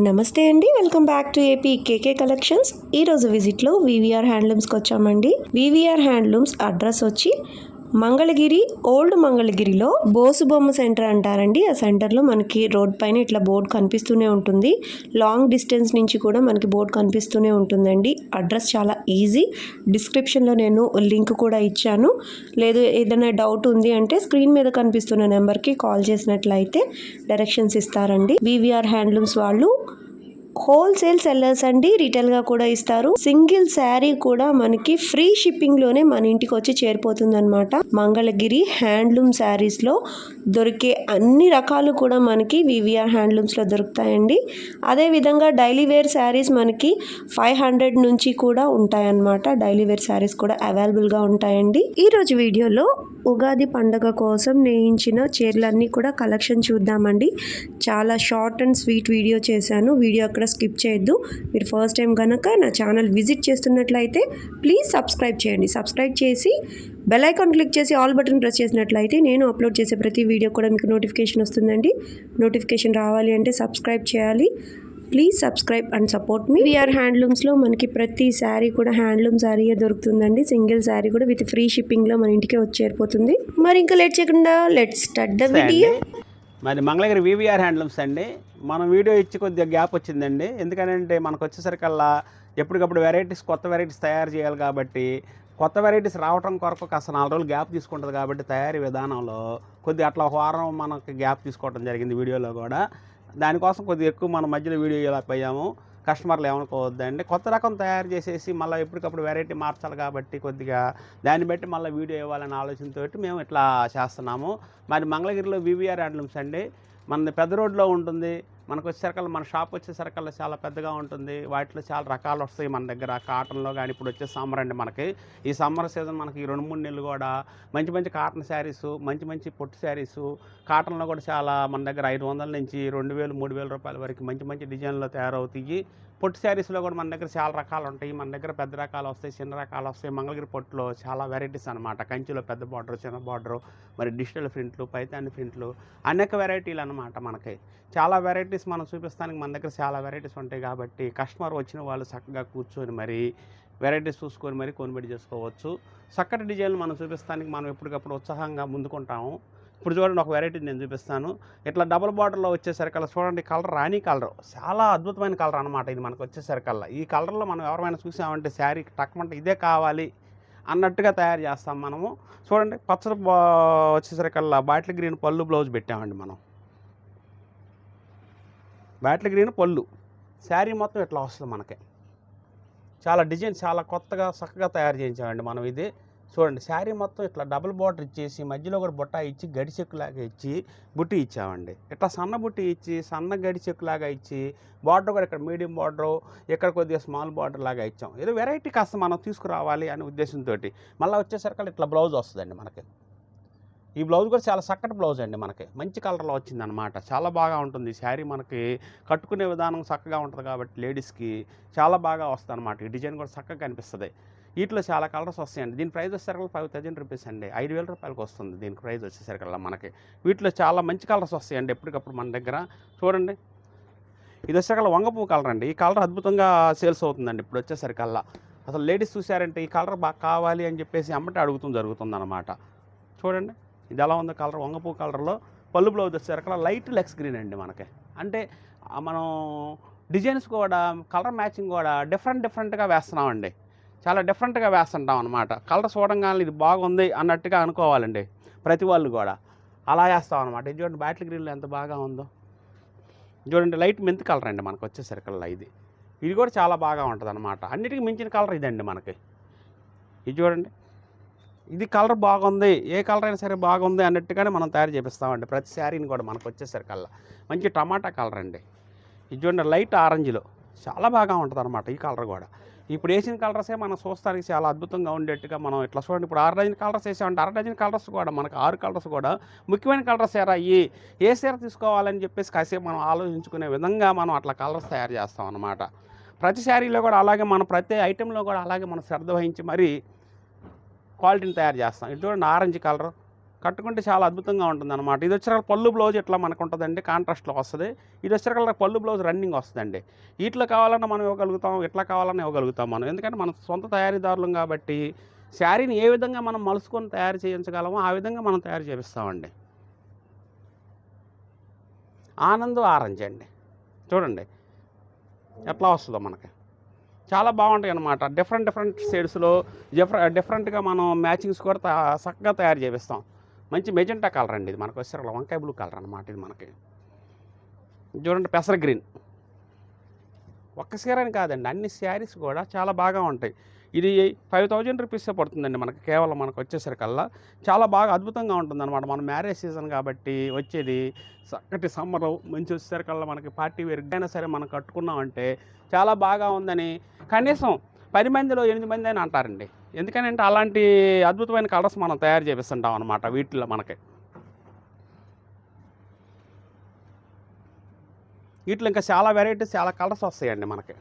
నమస్తే అండి, welcome back to AP KK collections. ఈరోజు విజిట్లో వివిఆర్ హ్యాండ్లూమ్స్కి వచ్చామండి. వివిఆర్ హ్యాండ్లూమ్స్ అడ్రస్ వచ్చి మంగళగిరి, ఓల్డ్ మంగళగిరిలో బోసుబొమ్మ సెంటర్ అంటారండి. ఆ సెంటర్లో మనకి రోడ్ పైన ఇట్లా బోర్డు కనిపిస్తూనే ఉంటుంది. లాంగ్ డిస్టెన్స్ నుంచి కూడా మనకి బోర్డు కనిపిస్తూనే ఉంటుందండి. అడ్రస్ చాలా ఈజీ. డిస్క్రిప్షన్లో నేను లింక్ కూడా ఇచ్చాను. లేదు ఏదైనా డౌట్ ఉంది అంటే స్క్రీన్ మీద కనిపిస్తున్న నెంబర్కి కాల్ చేసినట్లయితే డైరెక్షన్స్ ఇస్తారండి. వివిఆర్ హ్యాండ్లూమ్స్ వాళ్ళు హోల్సేల్ సెల్లర్స్ అండి, రిటైల్గా కూడా ఇస్తారు. సింగిల్ శారీ కూడా మనకి ఫ్రీ షిప్పింగ్లోనే మన ఇంటికి వచ్చి చేరిపోతుంది అనమాట. మంగళగిరి హ్యాండ్లూమ్ శారీస్లో దొరికే అన్ని రకాలు కూడా మనకి వివిఆర్ హ్యాండ్లూమ్స్లో దొరుకుతాయండి. అదేవిధంగా డైలీ వేర్ శారీస్ మనకి 500 నుంచి కూడా ఉంటాయన్నమాట. డైలీ వేర్ శారీస్ కూడా అవైలబుల్గా ఉంటాయండి. ఈరోజు వీడియోలో ఉగాది పండుగ కోసం నేయించిన చీరలన్నీ కూడా కలెక్షన్ చూద్దామండి. చాలా షార్ట్ అండ్ స్వీట్ వీడియో చేశాను. వీడియో అక్కడ స్కిప్ చేయొద్దు. మీరు ఫస్ట్ టైం కనుక నా ఛానల్ విజిట్ చేస్తున్నట్లయితే ప్లీజ్ సబ్స్క్రైబ్ చేయండి. సబ్స్క్రైబ్ చేసి బెల్ ఐకాన్ క్లిక్ చేసి ఆల్ బటన్ ప్రెస్ చేసినట్లయితే నేను అప్లోడ్ చేసే ప్రతి వీడియో కూడా మీకు నోటిఫికేషన్ వస్తుందండి. నోటిఫికేషన్ రావాలి అంటే సబ్స్క్రైబ్ చేయాలి. Please subscribe and support me. VR హ్యాండ్లూమ్స్లో మనకి ప్రతి శారీ కూడా హ్యాండ్లూమ్ శారీయే దొరుకుతుందండి. సింగిల్ శారీ కూడా విత్ ఫ్రీ షిప్పింగ్లో మన ఇంటికే వచ్చి చేరిపోతుంది. మరి ఇంకా లేట్ చేయకుండా లెట్స్ స్టార్ట్ ద వీడియో. మరి మంగళగిరి వివిఆర్ హ్యాండ్లూమ్స్ అండి. మనం వీడియో ఇచ్చి కొద్దిగా గ్యాప్ వచ్చిందండి. ఎందుకంటే మనకు వచ్చేసరికల్లా ఎప్పటికప్పుడు కొత్త వెరైటీస్ తయారు చేయాలి కాబట్టి, కొత్త వెరైటీస్ రావడం కొరకు కాస్త 4 రోజులు గ్యాప్ తీసుకుంటుంది కాబట్టి తయారీ విధానంలో కొద్దిగా అట్లా ఒక వారం మనకి గ్యాప్ తీసుకోవడం జరిగింది వీడియోలో కూడా. దానికోసం కొద్దిగా ఎక్కువ మన మధ్యలో వీడియో చేయలేకపోయాము. కస్టమర్లు ఏమనుకోవద్దండి. కొత్త రకం తయారు చేసేసి మళ్ళీ ఎప్పటికప్పుడు వెరైటీ మార్చాలి కాబట్టి కొద్దిగా దాన్ని బట్టి మళ్ళీ వీడియో ఇవ్వాలనే ఆలోచనతో మేము ఇట్లా చేస్తున్నాము. మరి మంగళగిరిలో వివిఆర్ హ్యాండ్లూమ్స్ అండి. మనది పెద్ద రోడ్లో ఉంటుంది. మనకు వచ్చేసరికల్లా మన షాప్ వచ్చేసరికల్లా చాలా పెద్దగా ఉంటుంది. వాటిలో చాలా రకాలు వస్తాయి మన దగ్గర. కాటన్లో కానీ ఇప్పుడు వచ్చే సమ్మర్ అండి, మనకి ఈ సమ్మర్ సీజన్ మనకి 2-3 నెలలు కూడా మంచి మంచి కాటన్ శారీసు, మంచి మంచి పొట్టు శారీసు, కాటన్లో కూడా చాలా మన దగ్గర 500 నుంచి 2000-3000 రూపాయల వరకు మంచి మంచి డిజైన్లో తయారవుతాయి. పొట్టు శారీస్లో కూడా మన దగ్గర చాలా రకాలు ఉంటాయి. మన దగ్గర పెద్ద రకాలు వస్తాయి, చిన్న రకాలు వస్తాయి. మంగళగిరి పొట్టులో చాలా వెరైటీస్ అనమాట. కంచిలో పెద్ద బార్డర్, చిన్న బార్డరు, మరి డిజిటల్ ప్రింట్లు, పైతాని ప్రింట్లు, అనేక వెరైటీలు అనమాట. మనకి చాలా వెరైటీస్ మనం చూపిస్తానికి మన దగ్గర చాలా వెరైటీస్ ఉంటాయి కాబట్టి కస్టమర్ వచ్చిన వాళ్ళు చక్కగా కూర్చొని మరి వెరైటీస్ చూసుకొని మరి కొనుగోలు చేసుకోవచ్చు. చక్కటి డిజైన్లు మనం చూపిస్తానికి మనం ఎప్పటికప్పుడు ఉత్సాహంగా ముందుకుంటాము. ఇప్పుడు చూడండి, ఒక వెరైటీ నేను చూపిస్తాను. ఇట్లా డబుల్ బార్డర్లో వచ్చేసరికల్లా చూడండి, కలర్ రాణి కలర్, చాలా అద్భుతమైన కలర్ అనమాట ఇది మనకు వచ్చేసరికల్లా. ఈ కలర్లో మనం ఎవరైనా చూసామంటే శారీ టక్మంటే ఇదే కావాలి అన్నట్టుగా తయారు చేస్తాం మనము. చూడండి, పచ్చడి వచ్చేసరికల్లా బాటిల్ గ్రీన్ పళ్ళు బ్లౌజ్ పెట్టామండి మనం. బాటిల్ గ్రీన్ పళ్ళు, శారీ మొత్తం ఇట్లా వస్తుంది మనకి. చాలా డిజైన్ చాలా కొత్తగా చక్కగా తయారు చేయించామండి మనం. ఇది చూడండి, శారీ మొత్తం ఇట్లా డబుల్ బార్డర్ ఇచ్చేసి మధ్యలో కూడా బుట్ట ఇచ్చి గడి చెక్కులాగా ఇచ్చి బుట్టి ఇచ్చామండి. ఇట్లా సన్న బుట్టి ఇచ్చి సన్న గడి చెక్కులాగా ఇచ్చి బార్డర్ కూడా ఇక్కడ మీడియం బార్డరు, ఇక్కడ కొద్దిగా స్మాల్ బార్డర్ లాగా ఇచ్చాం. ఏదో వెరైటీ కాస్త మనం తీసుకురావాలి అనే ఉద్దేశంతో మళ్ళీ వచ్చేసరికి ఇట్లా బ్లౌజ్ వస్తుందండి మనకి. ఈ బ్లౌజ్ కూడా చాలా చక్కటి బ్లౌజ్ అండి, మనకి మంచి కలర్లో వచ్చిందనమాట. చాలా బాగా ఉంటుంది శారీ, మనకి కట్టుకునే విధానం చక్కగా ఉంటుంది కాబట్టి లేడీస్కి చాలా బాగా వస్తుంది అనమాట. ఈ డిజైన్ కూడా చక్కగా కనిపిస్తుంది. వీటిలో చాలా కలర్స్ వస్తాయండి. దీని ప్రైస్ వచ్చేసరికి 5000 రూపీస్ అండి, 5000 రూపాయలకి వస్తుంది దీనికి ప్రైస్ వచ్చేసరికల్లా మనకి. వీటిలో చాలా మంచి కలర్స్ వస్తాయండి ఎప్పటికప్పుడు మన దగ్గర. చూడండి, ఇది వచ్చేసరికల్లా వంగపువ్వు కలర్ అండి. ఈ కలర్ అద్భుతంగా సేల్స్ అవుతుందండి ఇప్పుడు వచ్చేసరికల్లా. అసలు లేడీస్ చూసారంటే ఈ కలర్ బాగా కావాలి అని చెప్పేసి అమ్మటే జరుగుతుంది అనమాట. చూడండి, ఇది ఎలా ఉందో కలర్, వంగపువ్వు కలర్లో పళ్ళు బ్లౌజ్ వచ్చేసరికల్లా లైట్ లెక్స్ గ్రీన్ అండి మనకి. అంటే మనం డిజైన్స్ కూడా కలర్ మ్యాచింగ్ కూడా డిఫరెంట్గా వేస్తున్నామండి. చాలా డిఫరెంట్గా వేస్తుంటాం అనమాట. కలర్ చూడంగానే ఇది బాగుంది అన్నట్టుగా అనుకోవాలండి ప్రతి వాళ్ళు కూడా. అలా వేస్తాం అనమాట. ఇది చూడండి, బాటిల్ గ్రీన్లో ఎంత బాగా ఉందో చూడండి. లైట్ మెంత్ కలర్ అండి మనకు వచ్చేసరికల్లా. ఇది కూడా చాలా బాగా ఉంటుంది అనమాట. అన్నిటికీ మించిన కలర్ ఇదండి మనకి. ఇది చూడండి, ఇది కలర్ బాగుంది, ఏ కలర్ అయినా సరే బాగుంది అన్నట్టుగానే మనం తయారు చేపిస్తామండి ప్రతి శారీని కూడా. మనకు వచ్చేసరికల్లా మంచి టమాటా కలర్ అండి. ఇది చూడండి, లైట్ ఆరెంజ్లో చాలా బాగా ఉంటుంది అనమాట ఈ కలర్ కూడా. ఇప్పుడు వేసిన కలర్సే మనం చూస్తానికి చాలా అద్భుతంగా ఉండేట్టుగా మనం ఇట్లా చూడండి. ఇప్పుడు 6 డజన్ కలర్స్ వేసామంటే 6 డజన్ కలర్స్ కూడా మనకు 6 కలర్స్ కూడా ముఖ్యమైన కలర్స్ ఏ చీర తీసుకోవాలని చెప్పేసి కాసేపు మనం ఆలోచించుకునే విధంగా మనం అట్లా కలర్స్ తయారు చేస్తాం అన్నమాట. ప్రతి శారీలో కూడా అలాగే మనం ప్రతి ఐటెంలో కూడా అలాగే మనం శ్రద్ధ వహించి మరి క్వాలిటీని తయారు చేస్తాం. ఇది చూడండి, ఆరెంజ్ కలర్ కట్టుకుంటే చాలా అద్భుతంగా ఉంటుందన్నమాట. ఇది వచ్చేసరికి పళ్ళు బ్లౌజ్ ఇట్లా మనకు ఉంటుందండి, కాంట్రాస్ట్లో వస్తుంది. ఇది వచ్చేసరికి పళ్ళు బ్లౌజ్ రన్నింగ్ వస్తుందండి. ఇట్లా కావాలన్నా మనం ఇవ్వగలుగుతాం, ఇట్లా కావాలన్నా ఇవ్వగలుగుతాం మనం. ఎందుకంటే మనం సొంత తయారీదారులం కాబట్టి శారీని ఏ విధంగా మనం మలుసుకొని తయారు చేయించగలమో ఆ విధంగా మనం తయారు చేపిస్తామండి. ఆనంద్ ఆరెంజ్ అండి, చూడండి ఎట్లా వస్తుందో మనకి. చాలా బాగుంటాయి అన్నమాట. డిఫరెంట్ షేడ్స్లో డిఫరెంట్గా మనం మ్యాచింగ్స్ కూడా చక్కగా తయారు చేపిస్తాం. మంచి మెజెంటా కలర్ అండి ఇది, మనకు వచ్చేసరికి వంకాయ బ్లూ కలర్ అనమాట ఇది మనకి. చూడండి పెసర గ్రీన్. ఒక్క చీర అని కాదండి, అన్ని శారీస్ కూడా చాలా బాగా ఉంటాయి. ఇది 5000 రూపీసే పడుతుందండి మనకి, కేవలం మనకు వచ్చేసరికల్లా. చాలా బాగా అద్భుతంగా ఉంటుందన్నమాట. మన మ్యారేజ్ సీజన్ కాబట్టి వచ్చేది చక్కటి సమ్మరు మంచి వచ్చేసరికల్లా మనకి పార్టీ వేర్గా అయినా సరే మనం కట్టుకున్నామంటే చాలా బాగా ఉందని కనీసం 10 మందిలో 8 మంది అని అంటారండి. ఎందుకనంటే అలాంటి అద్భుతమైన కలర్స్ మనం తయారు చేపిస్తుంటాం అనమాట వీటిల్లో మనకి. వీటిలో ఇంకా చాలా వెరైటీస్, చాలా కలర్స్ వస్తాయండి మనకి.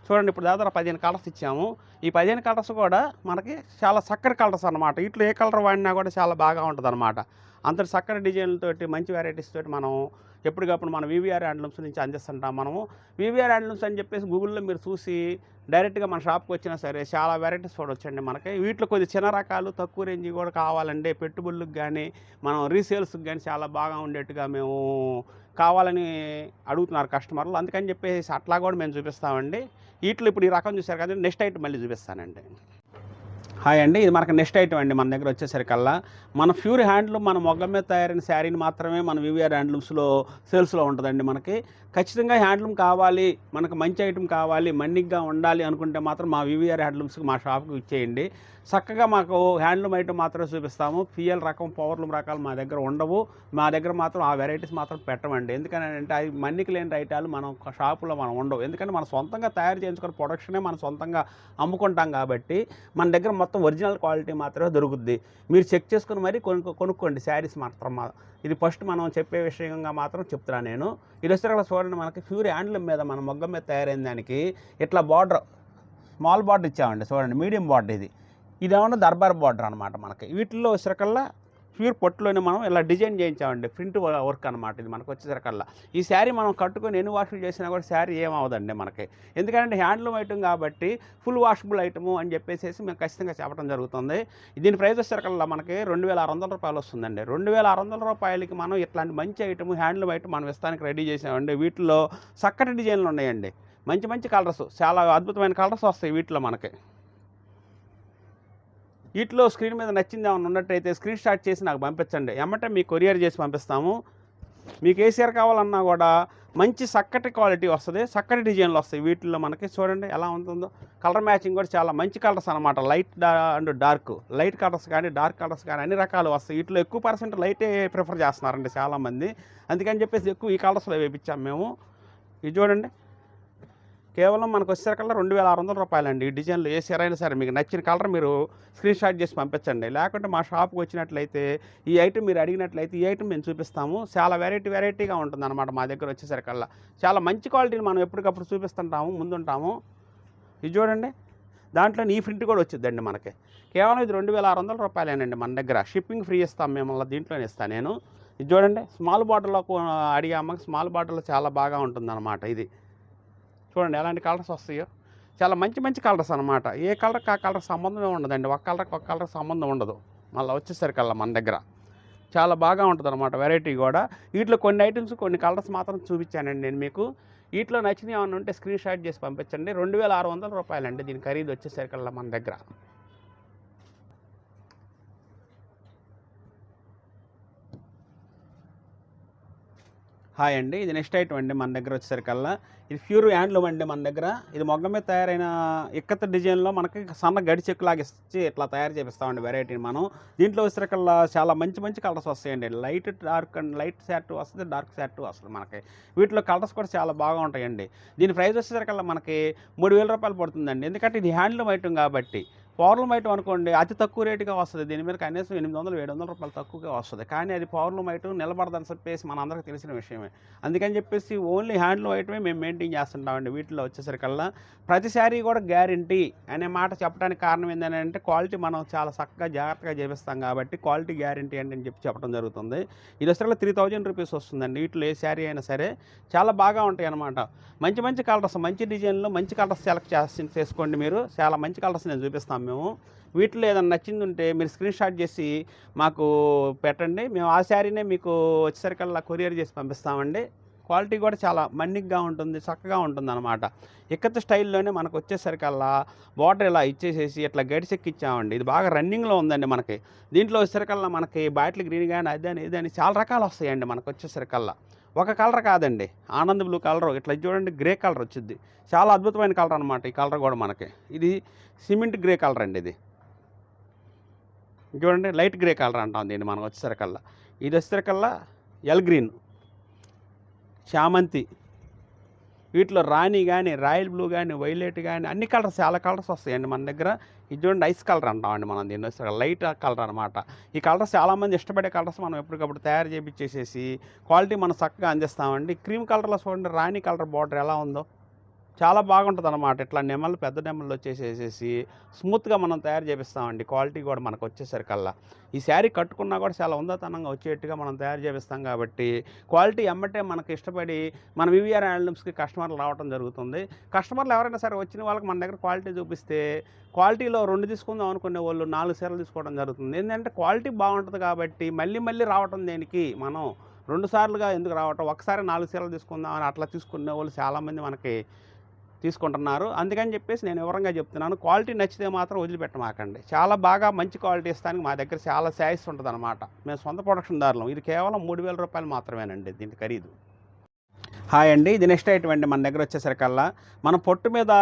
చూడండి ఇప్పుడు దాదాపు 15 కలర్స్ ఇచ్చాము. ఈ 15 కలర్స్ కూడా మనకి చాలా చక్కటి కలర్స్ అనమాట. వీటిలో ఏ కలర్ వాడినా కూడా చాలా బాగా ఉంటుంది అనమాట. అంతటి చక్కటి డిజైన్లతోటి మంచి వెరైటీస్ తోటి మనం ఎప్పటికప్పుడు మన వివిఆర్ హ్యాండ్లూమ్స్ నుంచి అందిస్తుంటాం మనము. వివిఆర్ హ్యాండ్లూమ్స్ అని చెప్పేసి గూగుల్లో మీరు చూసి డైరెక్ట్గా మన షాప్కి వచ్చినా సరే చాలా వెరైటీస్ చూడవచ్చండి మనకి. వీటిలో కొద్ది చిన్న రకాలు తక్కువ రేంజ్ కూడా కావాలండి, పెట్టుబడులకు కానీ మనం రీసేల్స్కి కానీ చాలా బాగా ఉండేట్టుగా మేము కావాలని అడుగుతున్నారు కస్టమర్లు. అందుకని చెప్పేసి అట్లా కూడా మేము చూపిస్తామండి. వీటిలో ఇప్పుడు ఈ రకం చూసారు కదా, నెక్స్ట్ ఐటమ్ మళ్ళీ చూపిస్తానండి. హాయ్ అండి, ఇది మనకు నెక్స్ట్ ఐటమ్ అండి. మన దగ్గర వచ్చేసరికల్లా మన ప్యూర్ హ్యాండ్లూమ్, మన మొగ్గ మీద తయారైన శారీని మాత్రమే మన వివిఆర్ హ్యాండ్లూమ్స్లో సేల్స్లో ఉంటుందండి మనకి. ఖచ్చితంగా హ్యాండ్లూమ్ కావాలి, మనకు మంచి ఐటమ్ కావాలి, మన్నిగ్గా ఉండాలి అనుకుంటే మాత్రం మా వివిఆర్ హ్యాండ్లూమ్స్కి మా షాప్కి ఇచ్చేయండి. చక్కగా మాకు హ్యాండ్లూమ్ ఐటమ్ మాత్రమే చూపిస్తాము. పిఎల్ రకం, పవర్లూమ్ రకాలు మా దగ్గర ఉండవు. మా దగ్గర మాత్రం ఆ వెరైటీస్ మాత్రం పెట్టమండి. ఎందుకంటే అవి మన్నిక లేని ఐటాలు మనం షాపులో మనం ఉండవు. ఎందుకంటే మనం సొంతంగా తయారు చేయించుకున్న ప్రొడక్షనే మనం సొంతంగా అమ్ముకుంటాం కాబట్టి మన దగ్గర మొత్తం ఒరిజినల్ క్వాలిటీ మాత్రమే దొరుకుద్ది. మీరు చెక్ చేసుకుని మరీ కొనుక్కోండి శారీస్ మాత్రం. ఇది ఫస్ట్ మనం చెప్పే విషయంగా మాత్రం చెప్తున్నాను నేను. ఇది వచ్చేసరికి చూడండి మనకి ప్యూర్ హ్యాండ్లూమ్ మీద మన మొగ్గ మీద తయారైన దానికి ఇట్లా బార్డర్, స్మాల్ బార్డర్ ఇచ్చామండి. చూడండి మీడియం బార్డర్ ఇది. ఇదేమన్నా దర్బార్ బార్డర్ అనమాట మనకి. వీటిల్లో వచ్చేసరికల్లా ప్యూర్ పొట్టులోనే మనం ఇలా డిజైన్ చేయించామండి, ప్రింట్ వర్క్ అనమాట ఇది మనకు వచ్చేసరికల్లా. ఈ శారీ మనం కట్టుకొని ఎన్ని వాషులు చేసినా కూడా శారీ ఏమవుదండి మనకి. ఎందుకంటే హ్యాండ్లూమ్ ఐటమ్ కాబట్టి ఫుల్ వాషబుల్ ఐటము అని చెప్పేసి మేము ఖచ్చితంగా చెప్పడం జరుగుతుంది. దీని ప్రైస్ వచ్చేసరికల్లా మనకి 2600 రూపాయలు వస్తుందండి. 2600 రూపాయలకి మనం ఇట్లాంటి మంచి ఐటమ్, హ్యాండ్లూమ్ ఐటమ్ మనం ఇస్తానికి రెడీ చేసామండి. వీటిలో చక్కటి డిజైన్లు ఉన్నాయండి, మంచి మంచి కలర్స్, చాలా అద్భుతమైన కలర్స్ వస్తాయి వీటిలో మనకి. వీటిలో స్క్రీన్ మీద నచ్చింది ఏమైనా ఉన్నట్టయితే స్క్రీన్ షాట్ చేసి నాకు పంపించండి, ఎమ్మటే మీకు కొరియర్ చేసి పంపిస్తాము. మీకు ఏ చీర కావాలన్నా కూడా మంచి చక్కటి క్వాలిటీ వస్తుంది, చక్కటి డిజైన్లు వస్తాయి వీటిల్లో మనకి. చూడండి ఎలా ఉంటుందో, కలర్ మ్యాచింగ్ కూడా చాలా మంచి కలర్స్ అనమాట. Light and dark, light colours కానీ డార్క్ కలర్స్ కానీ అన్ని రకాలు వస్తాయి. వీటిలో ఎక్కువ పర్సెంట్ లైటే ప్రిఫర్ చేస్తున్నారండి చాలామంది. అందుకని చెప్పేసి ఎక్కువ ఈ కలర్స్లో వేయించాము మేము. ఇది చూడండి, కేవలం మనకు వచ్చేసరికల్లా 2600 రూపాయలండి. ఈ డిజైన్లో ఏ చీర అయినా సరే మీకు నచ్చిన కలర్ మీరు స్క్రీన్ షాట్ చేసి పంపించండి. లేకుంటే మా షాప్కి వచ్చినట్లయితే ఈ ఐటమ్ మీరు అడిగినట్లయితే ఈ ఐటమ్ మేము చూపిస్తాము. చాలా వెరైటీగా ఉంటుంది అనమాట మా దగ్గర వచ్చేసరికల్లా. చాలా మంచి క్వాలిటీని మనం ఎప్పటికప్పుడు చూపిస్తుంటాము, ముందుంటాము. ఇది చూడండి, దాంట్లో ఈ ప్రింట్ కూడా వచ్చిందండి మనకి. కేవలం ఇది 2600 రూపాయలేనండి మన దగ్గర. షిప్పింగ్ ఫ్రీ ఇస్తాం మేము, దీంట్లోనే ఇస్తాను నేను. ఇది చూడండి, స్మాల్ బాటిల్లో అడిగాము, స్మాల్ బాటిల్లో చాలా బాగా ఉంటుందన్నమాట ఇది. చూడండి ఎలాంటి కలర్స్ వస్తాయో, చాలా మంచి కలర్స్ అనమాట. ఏ కలర్కి ఆ కలర్ సంబంధమే ఉండదండి, ఒక కలర్ సంబంధం ఉండదు. మళ్ళీ వచ్చేసరికల్లా మన దగ్గర చాలా బాగా ఉంటుంది అనమాట వెరైటీ కూడా. వీటిలో కొన్ని ఐటమ్స్, కొన్ని కలర్స్ మాత్రం చూపించానండి నేను మీకు. వీటిలో నచ్చినవి ఏమైనా ఉంటే స్క్రీన్ షాట్ చేసి పంపించండి. 2600 రూపాయలండి దీని ఖరీదు వచ్చేసరికల్లా మన దగ్గర. హాయ్ అండి, ఇది నెక్స్ట్ ఐటమ్ అండి మన దగ్గర వచ్చేసరికల్లా. ఇది ప్యూర్ హ్యాండ్లూమ్ అండి మన దగ్గర. ఇది మొగ్గ మీద తయారైన ఇక్కత డిజైన్లో మనకి సన్న గడి చెక్కులాగా ఇచ్చి ఇట్లా తయారు చేపిస్తామండి వెరైటీని మనం. దీంట్లో వచ్చేసరికల్లా చాలా మంచి కలర్స్ వస్తాయండి. Light dark and light short వస్తుంది, డార్క్ షార్ట్ వస్తుంది మనకి. వీటిలో కలర్స్ కూడా చాలా బాగా ఉంటాయండి. దీని ప్రైస్ వచ్చేసరికల్లా మనకి 3000 రూపాయలు పడుతుందండి. ఎందుకంటే ఇది హ్యాండ్లూమ్ ఐటమ్ కాబట్టి పవర్లూమ్ ఐటమ్ అనుకోండి అతి తక్కువ రేటుగా వస్తుంది. దీని మీద కనీసం 800-700 రూపాయలు తక్కువగా వస్తుంది. కానీ అది పవర్లూమ్ ఐటమ్ నిలబడదని చెప్పేసి మనందరికీ తెలిసిన విషయమే. అందుకని చెప్పేసి ఓన్లీ హ్యాండ్లూమ్ ఐటమే మేము మెయింటైన్ చేస్తుంటామండి. వీటిలో వచ్చేసరికల్లా ప్రతి శారీ కూడా గ్యారంటీ అనే మాట చెప్పడానికి కారణం ఏంటంటే క్వాలిటీ మనం చాలా చక్కగా జాగ్రత్తగా చేపిస్తాం కాబట్టి క్వాలిటీ గ్యారంటీ అని చెప్పడం జరుగుతుంది. ఇది వచ్చేసరికి 3000 రూపీస్ వస్తుందండి. వీటిలో ఏ శారీ అయినా సరే చాలా బాగా ఉంటాయి అన్నమాట. మంచి మంచి కలర్స్, మంచి డిజైన్లో మంచి కలర్స్ సెలెక్ట్ చేసుకోండి. మీరు చాలా మంచి కలర్స్ నేను చూపిస్తాం మేము. వీటిలో ఏదైనా నచ్చింది ఉంటే మీరు స్క్రీన్ షాట్ చేసి మాకు పెట్టండి. మేము ఆ శారీనే మీకు వచ్చేసరికల్లా కొరియర్ చేసి పంపిస్తామండి. క్వాలిటీ కూడా చాలా మన్నిగ్గా ఉంటుంది, చక్కగా ఉంటుంది అనమాట. ఇక్కత స్టైల్లోనే మనకు వచ్చేసరికల్లా బార్డర్ ఇలా ఇచ్చేసేసి ఇట్లా గడిస్ ఎక్కిచ్చామండి. ఇది బాగా రన్నింగ్లో ఉందండి మనకి. దీంట్లో వచ్చేసరికల్లా మనకి బాటిల్ గ్రీన్ కానీ అదని ఇదని చాలా రకాలు వస్తాయండి మనకు వచ్చేసరికల్లా. ఒక కలర్ కాదండి, ఆనంద్ బ్లూ కలర్, ఇట్లా చూడండి గ్రే కలర్ వచ్చింది. చాలా అద్భుతమైన కలర్ అనమాట ఈ కలర్ కూడా మనకి. ఇది సిమెంట్ గ్రే కలర్ అండి. ఇది చూడండి లైట్ గ్రే కలర్ అంటాం దీన్ని మనం వచ్చేసరికల్లా. ఇది వచ్చేసరికల్లా ఎల్ గ్రీన్, చామంతి, వీటిలో రాణి కానీ రాయల్ బ్లూ కానీ వైలెట్ కానీ అన్ని కలర్స్ చాలా కలర్స్ వస్తాయండి మన దగ్గర. ఇది చూడండి ఐస్ కలర్ అంటామండి మనం దీన్ని వచ్చేసరికి లైట్ కలర్ అనమాట. ఈ కలర్స్ చాలామంది ఇష్టపడే కలర్స్ మనం ఎప్పటికప్పుడు తయారు చేయించేసేసి క్వాలిటీ మనం చక్కగా అందిస్తామండి. క్రీమ్ కలర్లో చూడండి రాణి కలర్ బార్డర్ ఎలా ఉందో చాలా బాగుంటుంది అనమాట. ఇట్లా నెమలు పెద్ద నెమలు వచ్చేసేసి స్మూత్గా మనం తయారు చేపిస్తామండి. క్వాలిటీ కూడా మనకు వచ్చేసరికల్లా ఈ శారీ కట్టుకున్నా కూడా చాలా ఉందతనంగా వచ్చేట్టుగా మనం తయారు చేపిస్తాం కాబట్టి క్వాలిటీ ఎమ్మటే మనకు ఇష్టపడి మన వివిఆర్ హ్యాండ్లూమ్స్కి కస్టమర్లు రావడం జరుగుతుంది. కస్టమర్లు ఎవరైనా సరే వచ్చిన వాళ్ళకి మన దగ్గర క్వాలిటీ చూపిస్తే క్వాలిటీలో 2 తీసుకుందాం అనుకునే వాళ్ళు 4 చీరలు తీసుకోవడం జరుగుతుంది. ఏంటంటే క్వాలిటీ బాగుంటుంది కాబట్టి మళ్ళీ మళ్ళీ రావటం దేనికి, మనం 2 సార్లుగా ఎందుకు రావటం, ఒకసారి 4 చీరలు తీసుకుందాం అని అట్లా తీసుకునే వాళ్ళు చాలామంది మనకి తీసుకుంటున్నారు. అందుకని చెప్పేసి నేను వివరంగా చెప్తున్నాను. క్వాలిటీ నచ్చితే మాత్రం వదిలిపెట్టమాకండి. చాలా బాగా మంచి క్వాలిటీ ఇస్తానికి మా దగ్గర చాలా శారీస్ ఉంటుంది అనమాట. మేము సొంత ప్రొడక్షన్ దారులం. ఇది కేవలం 3000 రూపాయలు మాత్రమేనండి దీని ఖరీదు. హాయ్ అండి, ఇది నెక్స్ట్ ఐటమ్ అండి. మన దగ్గర వచ్చేసరికల్లా మనం పొట్టు మీద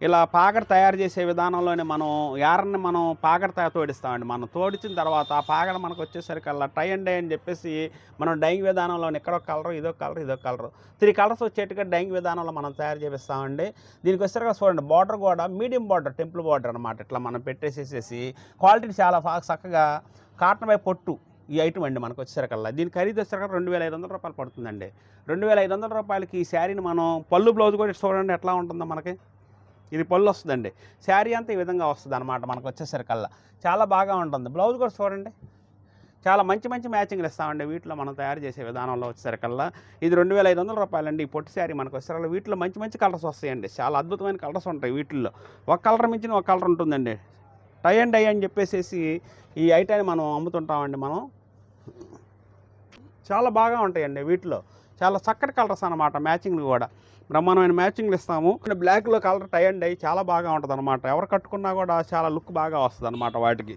ఇలా పాగడ తయారు చేసే విధానంలోనే మనం యారన్ని మనం పాగడ తోడిస్తామండి. మనం తోడిచిన తర్వాత ఆ పాగడ మనకు వచ్చేసరికల్లా టై అండ్ డై అని చెప్పేసి మనం డైయింగ్ విధానంలో ఎక్కడో కలర్ ఇదో కలర్ 3 కలర్స్ వచ్చేట్టుగా డైయింగ్ విధానంలో మనం తయారు చేపిస్తామండి. దీనికి వచ్చేసరికి చూడండి బార్డర్ కూడా మీడియం బార్డర్, టెంపుల్ బార్డర్ అనమాట. ఇట్లా మనం పెట్టేసేసేసి క్వాలిటీ చాలా చక్కగా కాటన్ బై పొట్టు ఈ ఐటమ్ అండి మనకు వచ్చేసరికల్లా. దీని ఖరీదు వచ్చేసరికి 2500 రూపాయలు పడుతుందండి. 2500 రూపాయలకి ఈ శారీని మనం పళ్ళు బ్లౌజ్ కూడా చూడండి ఎట్లా ఉంటుందో మనకి. ఇది పళ్ళు వస్తుందండి. శారీ అంతా ఈ విధంగా వస్తుంది అనమాట మనకు వచ్చేసరికల్లా. చాలా బాగా ఉంటుంది. బ్లౌజ్ కూడా చూడండి చాలా మంచి మంచి మ్యాచింగ్లు ఇస్తామండి వీటిలో మనం తయారు చేసే విధానంలో వచ్చేసరికల్లా. ఇది 2500 రూపాయలండి ఈ పొట్టి శారీ మనకు వచ్చేసరికి. వీటిలో మంచి మంచి కలర్స్ వస్తాయండి, చాలా అద్భుతమైన కలర్స్ ఉంటాయి వీటిల్లో. ఒక కలర్ మించిన ఒక కలర్ ఉంటుందండి. టై అండ్ డై అని చెప్పేసి ఈ ఐటాన్ని మనం అమ్ముతుంటామండి. మనం చాలా బాగా ఉంటాయండి వీటిలో. చాలా చక్కటి కలర్స్ అనమాట. మ్యాచింగ్లు కూడా బ్రహ్మాండమైన మ్యాచింగ్లు ఇస్తాము. బ్లాక్లో కలర్ టై అండ్ డై చాలా బాగా ఉంటుంది అనమాట. ఎవరు కట్టుకున్నా కూడా చాలా లుక్ బాగా వస్తుంది అనమాట వాటికి.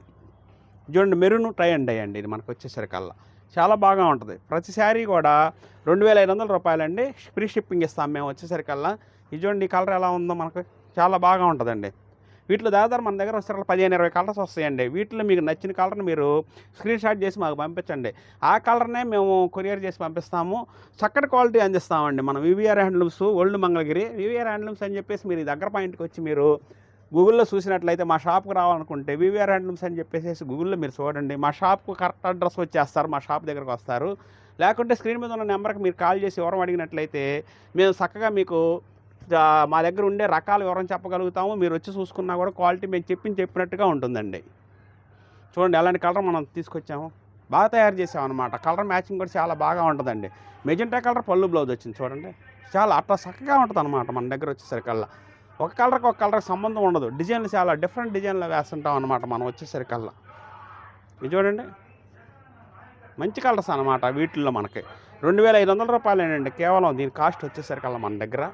చూడండి మెరూన్ టై అండ్ డై అండి ఇది మనకు వచ్చేసరికల్లా. చాలా బాగా ఉంటుంది. ప్రతి శారీ కూడా 2500 రూపాయలండి. ఫ్రీ షిప్పింగ్ ఇస్తాం మేము వచ్చేసరికల్లా. ఇది చూడండి ఈ కలర్ ఎలా ఉందో మనకు చాలా బాగా ఉంటుందండి. వీటిలో దాదాపు మన దగ్గర వచ్చేసరికి 15-20 కలర్స్ వస్తాయండి. వీటిలో మీకు నచ్చిన కలర్ని మీరు స్క్రీన్ షాట్ చేసి మాకు పంపించండి. ఆ కలర్నే మేము కొరియర్ చేసి పంపిస్తాము. చక్కటి క్వాలిటీ అందిస్తామండి. మనం VVR handlooms old Mangalagiri VVR handlooms అని చెప్పేసి మీరు దగ్గర పాయింట్కి వచ్చి మీరు గూగుల్లో చూసినట్లయితే మా షాప్కి రావాలనుకుంటే వివిఆర్ హ్యాండ్లూమ్స్ అని చెప్పేసి గూగుల్లో మీరు చూడండి. మా షాప్కు కరెక్ట్ అడ్రస్ వచ్చేస్తారు, మా షాప్ దగ్గరకు వస్తారు. లేకుంటే స్క్రీన్ మీద ఉన్న నెంబర్కి మీరు కాల్ చేసి వివరం అడిగినట్లయితే మేము చక్కగా మీకు మా దగ్గర ఉండే రకాల వివరం చెప్పగలుగుతాము. మీరు వచ్చి చూసుకున్నా కూడా క్వాలిటీ మేము చెప్పినట్టుగా ఉంటుందండి. చూడండి ఎలాంటి కలర్ మనం తీసుకొచ్చాము, బాగా తయారు చేసాం అనమాట. కలర్ మ్యాచింగ్ కూడా చాలా బాగా ఉంటుందండి. మెజెంటా కలర్ పళ్ళు బ్లౌజ్ వచ్చింది చూడండి. చాలా అట్లా చక్కగా ఉంటుంది అనమాట మన దగ్గర వచ్చేసరికల్లా. ఒక కలర్కి ఒక కలర్కి సంబంధం ఉండదు. డిజైన్లు చాలా డిఫరెంట్ డిజైన్లు వేస్తుంటాం అనమాట మనం వచ్చేసరికల్లా. ఇది చూడండి మంచి కలర్స్ అనమాట. వీటిల్లో మనకి 2500 రూపాయలేనండి కేవలం. దీని కాస్ట్ వచ్చేసరికల్లా మన దగ్గర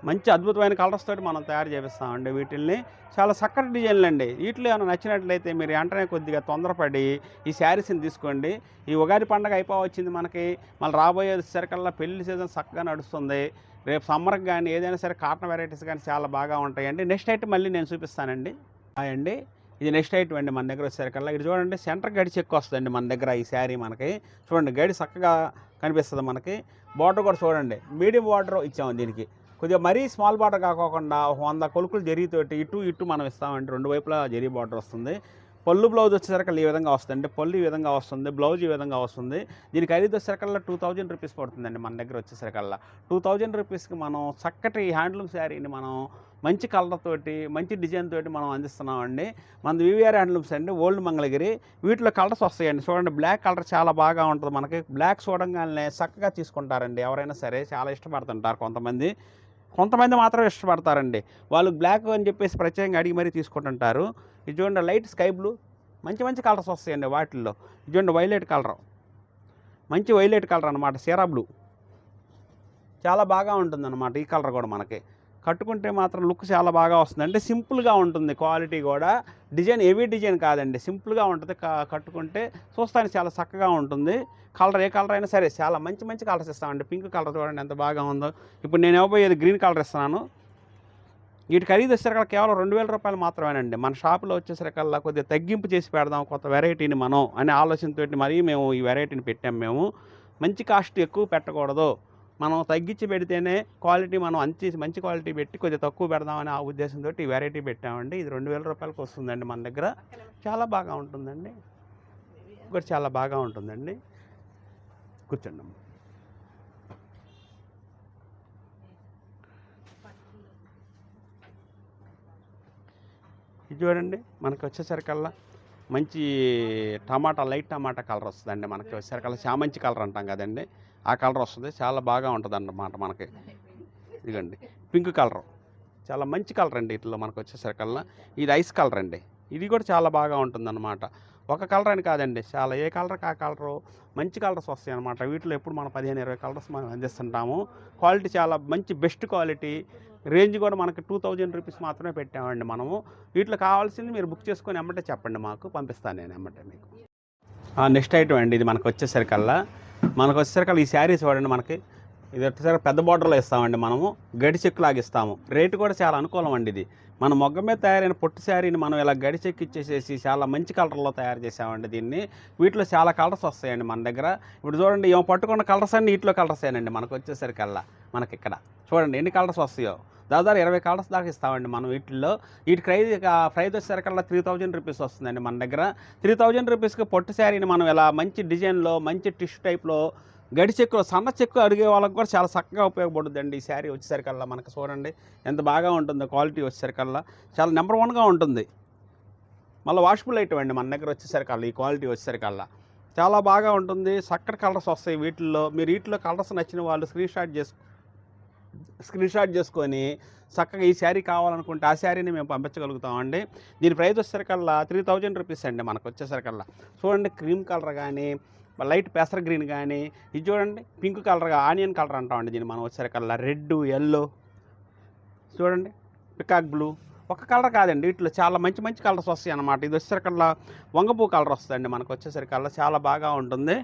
మంచి అద్భుతమైన కలర్స్ తోటి మనం తయారు చేపిస్తామండి వీటిల్ని. చాలా చక్కటి డిజైన్లు అండి. వీటిలో ఏమైనా నచ్చినట్లయితే మీరు వెంటనే కొద్దిగా తొందరపడి ఈ శారీస్ని తీసుకోండి. ఈ ఉగాది పండుగ అయిపోవచ్చింది మనకి. మళ్ళీ రాబోయే సరికల్లా పెళ్లి సీజన్ చక్కగా నడుస్తుంది. రేపు సమ్మర్కి కానీ ఏదైనా సరే కాటన్ వెరైటీస్ కానీ చాలా బాగా ఉంటాయండి. నెక్స్ట్ ఐటమ్ మళ్ళీ నేను చూపిస్తానండి. అండి ఇది నెక్స్ట్ ఐటమ్ అండి మన దగ్గర వచ్చేసరికల్లా. ఇది చూడండి సెంటర్ గడి చెక్ వస్తుందండి మన దగ్గర ఈ శారీ మనకి. చూడండి గడి చక్కగా కనిపిస్తుంది మనకి. బార్డర్ కూడా చూడండి మీడియం బార్డర్ ఇచ్చాము దీనికి. కొద్దిగా మరీ స్మాల్ బార్డర్ కాకోకుండా 100 కొలుకులు జరీతోటి ఇటు మనం ఇస్తామండి. 2 వైపులా జరీ బార్డర్ వస్తుంది. పళ్ళు బ్లౌజ్ వచ్చేసరికి ఈ విధంగా వస్తుందండి. పళ్ళు ఈ విధంగా వస్తుంది, బ్లౌజ్ ఈ విధంగా వస్తుంది. దీని ఖరీదు వచ్చేసరికల్లా 2000 రూపీస్ పడుతుందండి. మన దగ్గర వచ్చేసరికల్లా 2000 రూపీస్కి మనం చక్కటి హ్యాండ్లూమ్ శారీని మనం మంచి కలర్ తోటి, మంచి డిజైన్ తోటి మనం అందిస్తున్నామండి. మనది వివిఆర్ హ్యాండ్లూమ్స్ అండి, ఓల్డ్ మంగళగిరి. వీటిలో కలర్స్ వస్తాయండి. చూడండి, బ్లాక్ కలర్ చాలా బాగా ఉంటుంది మనకి. బ్లాక్ చూడంగానే చక్కగా తీసుకుంటారండి ఎవరైనా సరే. చాలా ఇష్టపడుతుంటారు కొంతమంది మాత్రం ఇష్టపడతారండి. వాళ్ళు బ్లాక్ అని చెప్పేసి ప్రత్యేకంగా అడిగి మరీ తీసుకుంటుంటారు. ఇది చూడండి, లైట్ స్కై బ్లూ, మంచి కలర్స్ వస్తాయండి వాటిల్లో. ఇది చూడండి, వైలెట్ కలర్, మంచి వైలెట్ కలర్ అనమాట, సీరా బ్లూ. చాలా బాగా ఉంటుందన్నమాట ఈ కలర్ కూడా మనకి. కట్టుకుంటే మాత్రం లుక్ చాలా బాగా వస్తుంది. అంటే సింపుల్గా ఉంటుంది, క్వాలిటీ కూడా. డిజైన్ హెవీ డిజైన్ కాదండి, సింపుల్గా ఉంటుంది. కట్టుకుంటే చూస్తానికి చాలా చక్కగా ఉంటుంది. కలర్ ఏ కలర్ అయినా సరే చాలా మంచి కలర్స్ ఇస్తామండి. పింక్ కలర్ చూడండి ఎంత బాగా ఉందో. ఇప్పుడు నేను ఇవ్వబోయేది గ్రీన్ కలర్ ఇస్తున్నాను. వీటి ఖరీదు వచ్చేసరికి కేవలం 2000 రూపాయలు మాత్రమేనండి. మన షాపులో వచ్చేసరికల్లా కొద్దిగా తగ్గింపు చేసి పెడదాం కొత్త వెరైటీని మనం అనే ఆలోచనతో మరీ మేము ఈ వెరైటీని పెట్టాం. మేము మంచి కాస్ట్ ఎక్కువ పెట్టకూడదు, మనం తగ్గించి పెడితేనే క్వాలిటీ మనం మంచి క్వాలిటీ పెట్టి కొద్దిగా తక్కువ పెడదామనే ఆ ఉద్దేశంతో ఈ వెరైటీ పెట్టామండి. ఇది 2000 రూపాయలకు వస్తుందండి మన దగ్గర. చాలా బాగా ఉంటుందండి, కూడా చాలా బాగా ఉంటుందండి. కూర్చోండి. ఇది చూడండి, మనకి వచ్చేసరికల్లా మంచి లైట్ టమాటా కలర్ వస్తుందండి. మనకి వచ్చేసరికల్లా చామంచి కలర్ అంటాం కదండి, ఆ కలర్ వస్తుంది. చాలా బాగా ఉంటుంది అన్నమాట మనకి. ఇదిగండి పింక్ కలర్, చాలా మంచి కలర్ అండి. ఇట్లా మనకు వచ్చేసరికల్లా ఇది ఐస్ కలర్ అండి. ఇది కూడా చాలా బాగా ఉంటుందన్నమాట. ఒక కలర్ అని కాదండి, చాలా ఏ కలర్కి ఆ కలరు మంచి కలర్స్ వస్తాయి అన్నమాట. వీటిలో ఎప్పుడు మనం 15-20 కలర్స్ మనం అందిస్తుంటాము. క్వాలిటీ చాలా మంచి బెస్ట్ క్వాలిటీ. రేంజ్ కూడా మనకి 2000 రూపీస్ మాత్రమే పెట్టామండి మనము. వీటిలో కావాల్సింది మీరు బుక్ చేసుకొని ఎమ్మటే చెప్పండి, మాకు పంపిస్తాను నేను ఎమ్మటే మీకు. నెక్స్ట్ ఐటమ్ అండి, ఇది మనకు వచ్చేసరికల్లా ఈ శారీ చూడండి. మనకి ఇది వచ్చేసరికి పెద్ద బార్డర్లో ఇస్తామండి మనము. గడి చెక్కు లాగిస్తాము. రేటు కూడా చాలా అనుకూలం అండి. ఇది మన మొగ్గ మీద తయారైన పొట్టు శారీని మనం ఇలా గడి చెక్కు ఇచ్చేసేసి చాలా మంచి కలర్లో తయారు చేసామండి దీన్ని. వీటిలో చాలా కలర్స్ వస్తాయండి మన దగ్గర. ఇప్పుడు చూడండి, ఏమో పట్టుకున్న కలర్స్ అన్నీ వీటిలో కలర్స్ ఏనండి మనకు వచ్చేసరికల్లా. మనకి ఇక్కడ చూడండి ఎన్ని కలర్స్ వస్తాయో, దాదాపు 20 కలర్స్ దాకా ఇస్తామండి మనం వీటిల్లో. వీటి ప్రైజ్ వచ్చేసరికల్లా 3000 రూపీస్ వస్తుందండి మన దగ్గర. 3000 రూపీస్కి పొట్టు శారీని మనం ఇలా మంచి డిజైన్లో, మంచి టిష్యూ టైప్లో, గడి చెక్కు, సన్న చెక్కు అడిగే వాళ్ళకి కూడా చాలా చక్కగా ఉపయోగపడుతుందండి ఈ శారీ వచ్చేసరికల్లా. మనకు చూడండి ఎంత బాగా ఉంటుందో. క్వాలిటీ వచ్చేసరికల్లా చాలా నెంబర్ 1గా ఉంటుంది. మళ్ళీ వాషబుల్ ఐటమ్ అండి మన దగ్గర వచ్చేసరికల్లా. ఈ క్వాలిటీ వచ్చేసరికల్లా చాలా బాగా ఉంటుంది. చక్కటి కలర్స్ వస్తాయి వీటిల్లో. మీరు వీటిలో కలర్స్ నచ్చిన వాళ్ళు స్క్రీన్ షాట్ చేసుకొని చక్కగా ఈ శారీ కావాలనుకుంటే ఆ శారీని మేము పంపించగలుగుతామండి. దీని ప్రైస్ వచ్చేసరికల్లా 3000 రూపీస్ అండి మనకు వచ్చేసరికల్లా. చూడండి, క్రీమ్ కలర్ కానీ, లైట్ పెసర గ్రీన్ కానీ, ఇది చూడండి పింక్ కలర్గా ఆనియన్ కలర్ అంటామండి దీన్ని మనం వచ్చేసరికల్లా. రెడ్, ఎల్లో, చూడండి పికాక్ బ్లూ. ఒక కలర్ కాదండి, వీటిలో చాలా మంచి కలర్స్ వస్తాయి అన్నమాట. ఇది వచ్చేసరికల్లా వంగపూ కలర్ వస్తుందండి మనకు వచ్చేసరికల్లా. చాలా బాగా ఉంటుంది.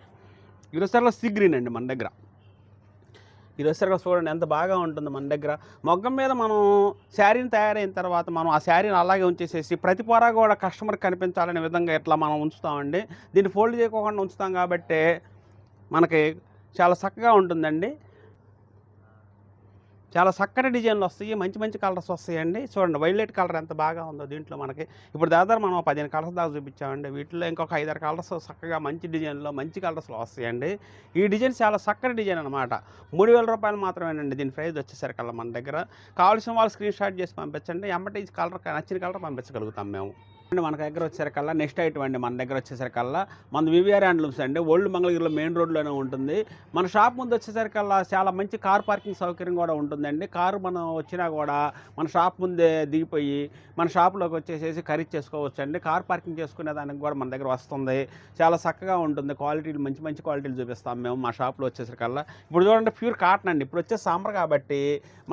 ఇది వచ్చేసరికల్లా సీ గ్రీన్ అండి మన దగ్గర. ఇది వచ్చేసరికి చూడండి ఎంత బాగా ఉంటుంది మన దగ్గర. మొగ్గం మీద మనం శారీని తయారైన తర్వాత మనం ఆ శారీని అలాగే ఉంచేసేసి ప్రతి పొర కూడా కస్టమర్కి కనిపించాలనే విధంగా ఇట్లా మనం ఉంచుతామండి. దీన్ని ఫోల్డ్ చేయకోకుండా ఉంచుతాం కాబట్టి మనకి చాలా చక్కగా ఉంటుందండి. చాలా చక్కటి డిజైన్లు వస్తాయి, మంచి కలర్స్ వస్తాయండి. చూడండి వైలెట్ కలర్ ఎంత బాగా ఉందో దీంట్లో మనకి. ఇప్పుడు దాదాపు మనం 15 కలర్స్ దాకా చూపించామండి. వీటిలో ఇంకొక 5-6 కలర్స్ చక్కగా మంచి డిజైన్లో, మంచి కలర్స్లో వస్తాయండి. ఈ డిజైన్ చాలా చక్కటి డిజైన్ అనమాట. 3000 రూపాయలు మాత్రమేనండి దీని ప్రైస్ వచ్చేసరికల్లా మన దగ్గర. కావాల్సిన వాళ్ళు స్క్రీన్ షాట్ చేసి పంపించండి, ఎమ్మటే ఈ కలర్ నచ్చిన కలర్ పంపించగలుగుతాం మేము. మన దగ్గర వచ్చేసరికల్లా నెక్స్ట్ ఐటమ్ అండి మన దగ్గర వచ్చేసరికల్లా మన వివిఆర్ హ్యాండ్లూమ్స్ అండి. ఓల్డ్ మంగళగిరిలో మెయిన్ రోడ్లోనే ఉంటుంది. మన షాప్ ముందు వచ్చేసరికల్లా చాలా మంచి కార్ పార్కింగ్ సౌకర్యం కూడా ఉంటుందండి. కారు మనం వచ్చినా కూడా మన షాప్ ముందే దిగిపోయి మన షాప్లోకి వచ్చేసేసి ఖరీదు చేసుకోవచ్చు అండి. కార్ పార్కింగ్ చేసుకునే దానికి కూడా మన దగ్గర వస్తుంది. చాలా చక్కగా ఉంటుంది. క్వాలిటీలు మంచి క్వాలిటీలు చూపిస్తాం మేము మా షాప్లో వచ్చేసరికల్లా. ఇప్పుడు చూడండి ప్యూర్ కాటన్ అండి. ఇప్పుడు వచ్చే సమ్మర్ కాబట్టి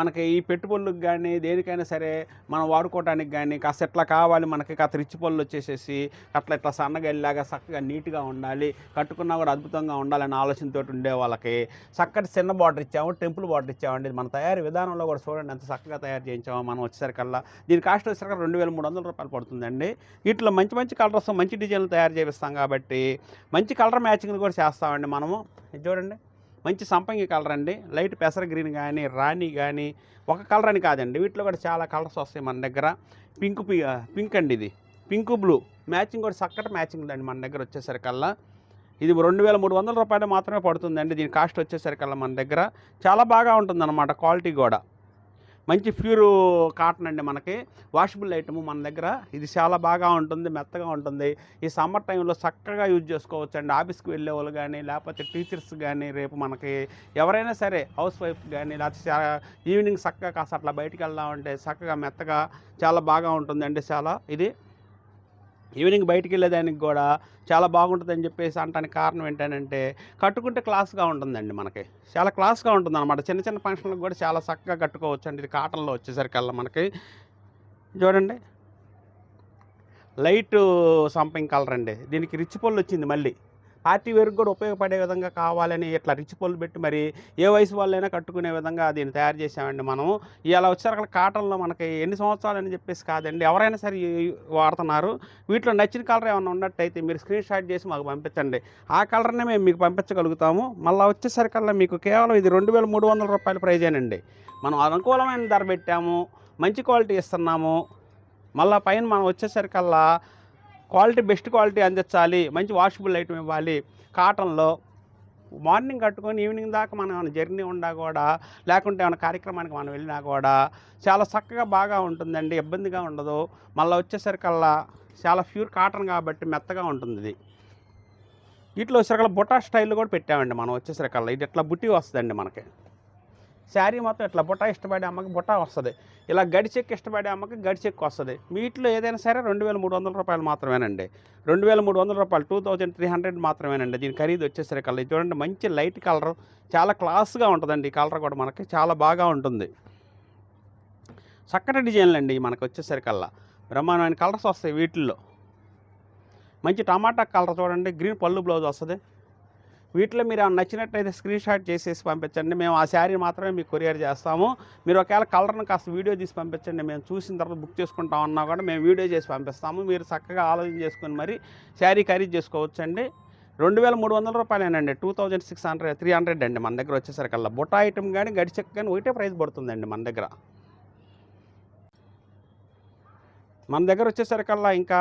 మనకి ఈ పెట్టుబడులకు కానీ దేనికైనా సరే మనం వాడుకోవడానికి కానీ కాస్త ఎట్లా కావాలి మనకి కాస్త రిచ్ పళ్ళు వచ్చేసేసి ఇట్లా సన్నగా వెళ్ళాగా చక్కగా నీట్గా ఉండాలి, కట్టుకున్నా కూడా అద్భుతంగా ఉండాలనే ఆలోచనతో ఉండే వాళ్ళకి చక్కటి చిన్న బార్డర్ ఇచ్చాము, టెంపుల్ బార్డర్ ఇచ్చామండి. మన తయారీ విధానంలో కూడా చూడండి ఎంత చక్కగా తయారు చేయించామో మనం వచ్చేసరికల్లా. దీని కాస్ట్ వచ్చేసరికి 2300 రూపాయలు పడుతుందండి. వీటిలో మంచి కలర్స్, మంచి డిజైన్లు తయారు చేపిస్తాం కాబట్టి మంచి కలర్ మ్యాచింగ్ కూడా చేస్తామండి మనము. ఇది చూడండి మంచి సంపంగి కలర్ అండి. లైట్ పెసర గ్రీన్ కానీ, రాణి కానీ, ఒక కలర్ అని కాదండి, వీటిలో కూడా చాలా కలర్స్ వస్తాయి మన దగ్గర. పింక్ అండి, ఇది పింక్ బ్లూ మ్యాచింగ్ కూడా చక్కటి మ్యాచింగ్ అండి మన దగ్గర వచ్చేసరికల్లా. ఇది 2300 రూపాయలు మాత్రమే పడుతుందండి. దీని కాస్ట్ వచ్చేసరికల్లా మన దగ్గర చాలా బాగా ఉంటుందన్నమాట. క్వాలిటీ కూడా మంచి ప్యూర్ కాటన్ అండి. మనకి వాషబుల్ ఐటమ్ మన దగ్గర. ఇది చాలా బాగా ఉంటుంది, మెత్తగా ఉంటుంది. ఈ సమ్మర్ టైంలో చక్కగా యూజ్ చేసుకోవచ్చు అండి. ఆఫీస్కి వెళ్ళే వాళ్ళు కానీ, లేకపోతే టీచర్స్ కానీ, రేపు మనకి ఎవరైనా సరే హౌస్ వైఫ్ కానీ, లేకపోతే ఈవినింగ్ చక్కగా కాస్త అట్లా బయటికి వెళ్దామంటే చక్కగా మెత్తగా చాలా బాగా ఉంటుందండి. చాలా ఇది ఈవినింగ్ బయటికి వెళ్ళేదానికి కూడా చాలా బాగుంటుందని చెప్పేసి అనడానికి కారణం ఏంటంటే కట్టుకుంటే క్లాస్గా ఉంటుందండి. మనకి చాలా క్లాస్గా ఉంటుంది అనమాట. చిన్న చిన్న ఫంక్షన్లకు కూడా చాలా చక్కగా కట్టుకోవచ్చు అండి. ఇది కాటన్లో వచ్చేసరికల్లా మనకి చూడండి, లైట్ సంపింగ్ కలర్ అండి. దీనికి రిచ్ పళ్ళు వచ్చింది. మళ్ళీ పార్టీ వేర్కి కూడా ఉపయోగపడే విధంగా కావాలని ఇట్లా రిచ్ పళ్ళు పెట్టి మరి ఏ వయసు వాళ్ళైనా కట్టుకునే విధంగా దీన్ని తయారు చేసామండి మనం. ఇలా వచ్చేసరికి కాటన్లో మనకి ఎన్ని సంవత్సరాలు అని చెప్పేసి కాదండి, ఎవరైనా సరే వాడుతున్నారు. వీటిలో నచ్చిన కలర్ ఏమైనా ఉన్నట్టయితే మీరు స్క్రీన్ షాట్ చేసి మాకు పంపించండి. ఆ కలర్నే మేము మీకు పంపించగలుగుతాము. మళ్ళీ వచ్చేసరికల్లా మీకు కేవలం ఇది 2300 రూపాయల ప్రైజేనండి. మనం అనుకూలమైన ధర పెట్టాము, మంచి క్వాలిటీ ఇస్తున్నాము. మళ్ళీ పైన మనం వచ్చేసరికల్లా క్వాలిటీ బెస్ట్ క్వాలిటీ అందించాలి, మంచి వాషబుల్ ఐటమ్ ఇవ్వాలి. కాటన్లో మార్నింగ్ కట్టుకొని ఈవినింగ్ దాకా మనం ఏమైనా జర్నీ ఉన్నా కూడా, లేకుంటే ఏమైనా కార్యక్రమానికి మనం వెళ్ళినా కూడా చాలా చక్కగా బాగా ఉంటుందండి. ఇబ్బందిగా ఉండదు. మళ్ళీ వచ్చేసరికల్లా చాలా ప్యూర్ కాటన్ కాబట్టి మెత్తగా ఉంటుంది. ఇది వీటిలో వచ్చేసరికల్లా బుటా స్టైల్లో కూడా పెట్టామండి మనం. వచ్చేసరికల్లా ఇది ఇట్లా బుట్టి వస్తుందండి మనకి. శారీ మొత్తం ఇట్లా బుట్ట ఇష్టపడే అమ్మకి బుట్ట వస్తుంది, ఇలా గడిచెక్కి ఇష్టపడే అమ్మకి గడిచెక్కి వస్తుంది. వీటిలో ఏదైనా సరే 2300 రూపాయలు మాత్రమేనండి. 2300 రూపాయలు, 2300 మాత్రమేనండి దీని ఖరీదు వచ్చేసరికల్లా. ఇది చూడండి, మంచి లైట్ కలర్, చాలా క్లాస్గా ఉంటుందండి. ఈ కలర్ కూడా మనకి చాలా బాగా ఉంటుంది. చక్కటి డిజైన్లు అండి మనకు వచ్చేసరికల్లా. బ్రహ్మాండమైన కలర్స్ వస్తాయి వీటిల్లో. మంచి టమాటా కలర్ చూడండి, గ్రీన్ పళ్ళు బ్లౌజ్ వస్తుంది. వీటిలో మీరు ఏమైనా నచ్చినట్టయితే స్క్రీన్ షాట్ చేసేసి పంపించండి. మేము ఆ శారీ మాత్రమే మీకు కొరియర్ చేస్తాము. మీరు ఒకవేళ కలర్ను కాస్త వీడియో తీసి పంపించండి. మేము చూసిన తర్వాత బుక్ చేసుకుంటాం అన్నా కూడా మేము వీడియో చేసి పంపిస్తాము. మీరు చక్కగా ఆలోచన చేసుకుని మరి శారీ ఖరీదు చేసుకోవచ్చండి. 2300 రూపాయలేనండి. 300 అండి మన దగ్గర వచ్చేసరికల్లా. బుట్ట ఐటమ్ కానీ గడిచెక్ కానీ ఒకటే ప్రైస్ పడుతుందండి మన దగ్గర. మన దగ్గర వచ్చేసరికల్లా ఇంకా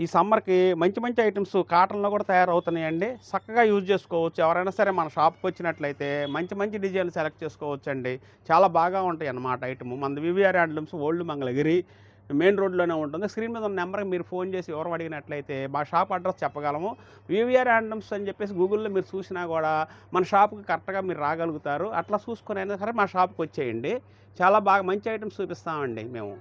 ఈ సమ్మర్కి మంచి మంచి ఐటమ్స్ కాటన్లో కూడా తయారవుతున్నాయండి. చక్కగా యూజ్ చేసుకోవచ్చు. ఎవరైనా సరే మన షాప్కి వచ్చినట్లయితే మంచి మంచి డిజైన్లు సెలెక్ట్ చేసుకోవచ్చు అండి. చాలా బాగా ఉంటాయి అన్నమాట ఐటమ్. మన VVR handlooms old Mangalagiri main రోడ్లోనే ఉంటుంది. స్క్రీన్ మీద ఉన్న నెంబర్కి మీరు ఫోన్ చేసి ఎవరు అడిగినట్లయితే మా షాప్ అడ్రస్ చెప్పగలము. వివిఆర్ హ్యాండ్లూమ్స్ అని చెప్పేసి గూగుల్లో మీరు చూసినా కూడా మన షాప్కి కరెక్ట్గా మీరు రాగలుగుతారు. అట్లా చూసుకొని అయినా సరే మా షాప్కి వచ్చేయండి. చాలా బాగా మంచి ఐటమ్స్ చూపిస్తామండి మేము.